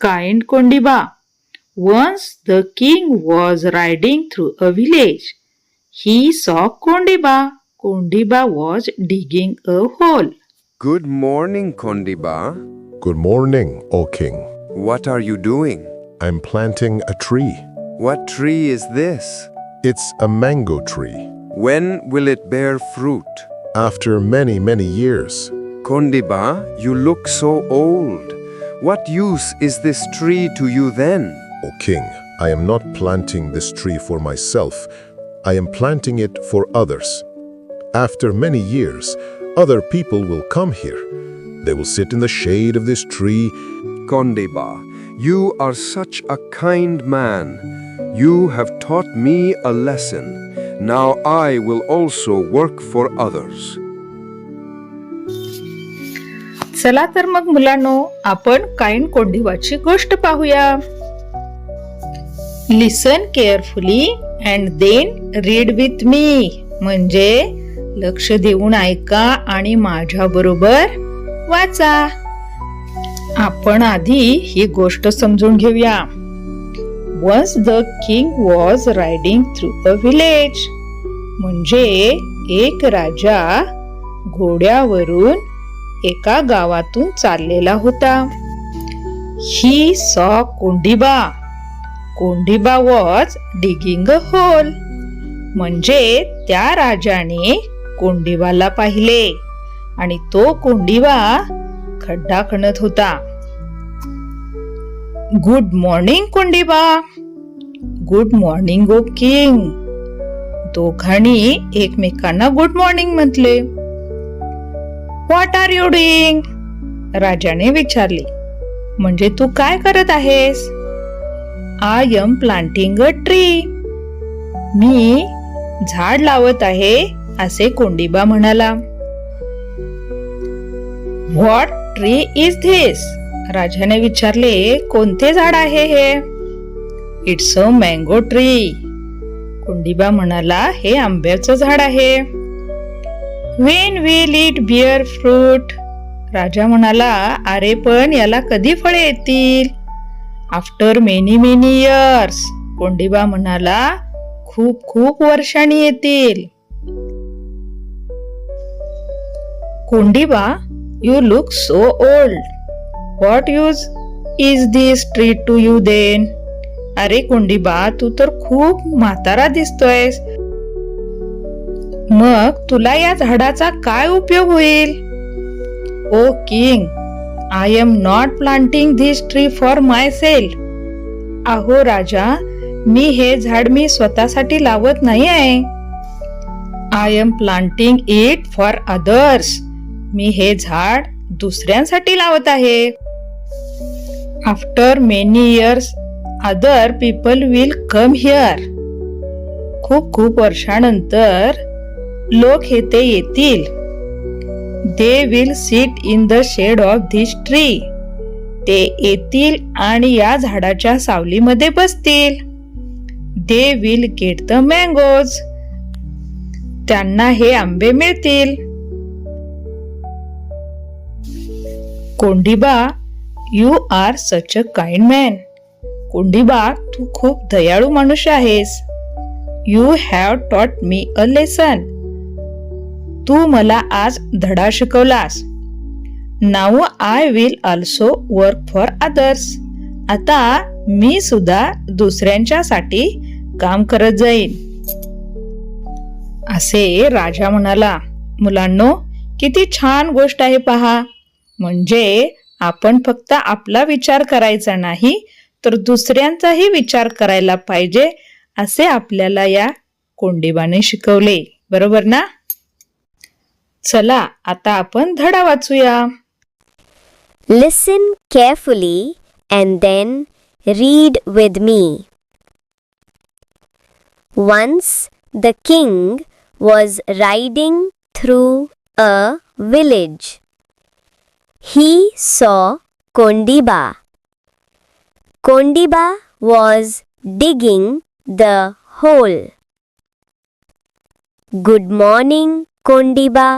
kind Kondiba. Once the king was riding through a village. He saw Kondiba. Kondiba was digging a hole. Good morning, Kondiba. Good morning, O king. What are you doing? I'm planting a tree. What tree is this? It's a mango tree. When will it bear fruit? After many, many years. Kondiba, you look so old. What use is this tree to you then? O king, I am not planting this tree for myself. I am planting it for others. After many years, other people will come here. They will sit in the shade of this tree. Kondiba, you are such a kind man. You have taught me a lesson. Now I will also work for others. चला तर मग मुलांनो, आपण kind कोंडिबाची गोष्ट पाहूया. Listen carefully and then read with me. म्हणजे लक्ष देऊन ऐका आणि माझ्या बरोबर वाचा. आपण आधी ही गोष्ट समजून घेऊया. Once the king was riding through a village. म्हणजे एक राजा घोड्यावरून एका गावातून चाललेला होता. He saw Kondiba. Kondiba was digging a hole. म्हणजे त्या राजाने कोंडिबाला पाहिले आणि तो कोंडिबा खड्डा खणत होता. Good morning Kondiba. Good morning O king. दोघांनी एकमेकांना गुड मॉर्निंग म्हटले. What are you doing? राजाने विचारले. म्हणजे तू काय करत आहेस? I am planting a tree. मी झाड लावत आहे, असे कोंडिबा म्हणाला. What tree is this? राजाने विचारले, कोणते झाड आहे हे? It's a mango tree. Kondiba म्हणाला, हे आंब्याचं झाड आहे. When will it bear fruit? राजा म्हणाला, अरे पण याला कधी फळे येतील? After many many years. Kondiba म्हणाला, खूप खूप वर्षांनी येतील. Kondiba, you look so old. What use is this tree to you then? अरे कोंडिबा, तू तर खूप म्हातारा दिसतोयस. मग तुला या झाडाचा काय उपयोग होईल? O king, I am not planting this tree for my myself राजा, मी हे झाड मी स्वतःसाठी लावत नाही आहे. I am planting it for others. मी हे झाड दुसऱ्यांसाठी लावत आहे. After many years other people will come here. खूप खूप वर्षानंतर लोक येथे येतील. They will sit in the shade of this tree. ते येतील आणि या झाडाच्या सावलीमध्ये बसतील. They will get the mangoes. त्यांना हे आंबे मिळतील. Kondiba, you are such a kind man. Kondiba, तू खूप दयाळू मनुष्य आहेस. You have taught me a lesson. तू मला आज धडा शिकवलास. Now I will also work for others. आता मी सुद्धा दुसऱ्यांच्यासाठी काम करत जाईन. असे राजा म्हणाला. मुलांनो, किती छान गोष्ट आहे पहा. म्हणजे आपण फक्त आपला विचार करायचा नाही, तर दुसऱ्यांचाही विचार करायला पाहिजे, असे आपल्याला या कोंडिबाने शिकवले. बरोबर ना? चला आता आपण धडा वाचूया. Listen carefully and then read with me. Once the king was riding through a village. He saw Kondiba. Kondiba was digging the hole. Good morning, Kondiba.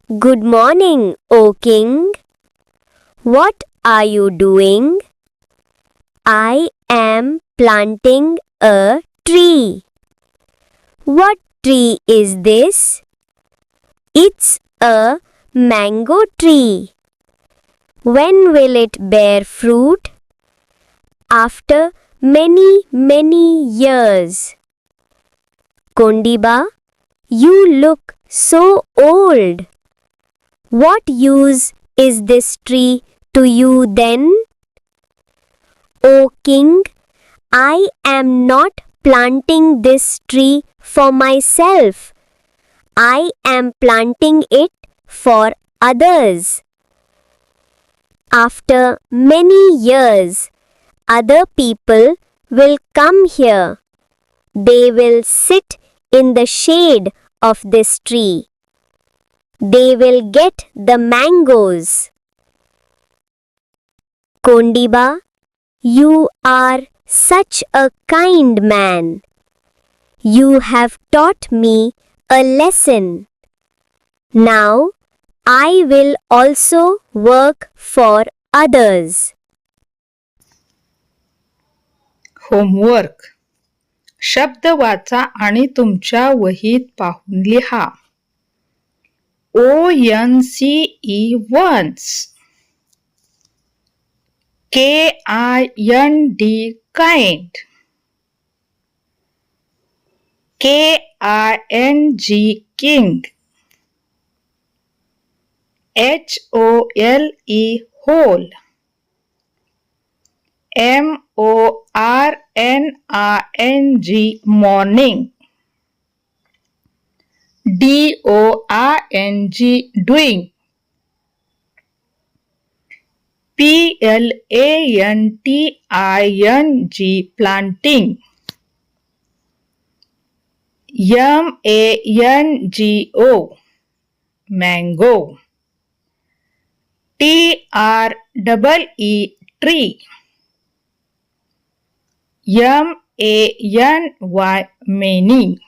Good morning, O king. What are you doing? I am planting a tree. What tree is this? It's a mango tree. When will it bear fruit? After many years. Kondiba, you look so old. What use is this tree to you then? O king, I am not planting this tree for myself. I am planting it for others. After many years, other people will come here. They will sit in the shade of this tree. They will get the mangoes. Kondiba, you are such a kind man. You have taught me a lesson. Now, I will also work for others. Homework. शब्द वाचा आणि तुमच्या वहीत पाहून लिहा. ONCE once. KIND kind. KING king. HOLE whole. MORNING morning. DOING doing. PLANTING planting. MANGO mango. TREE tree. MANY many.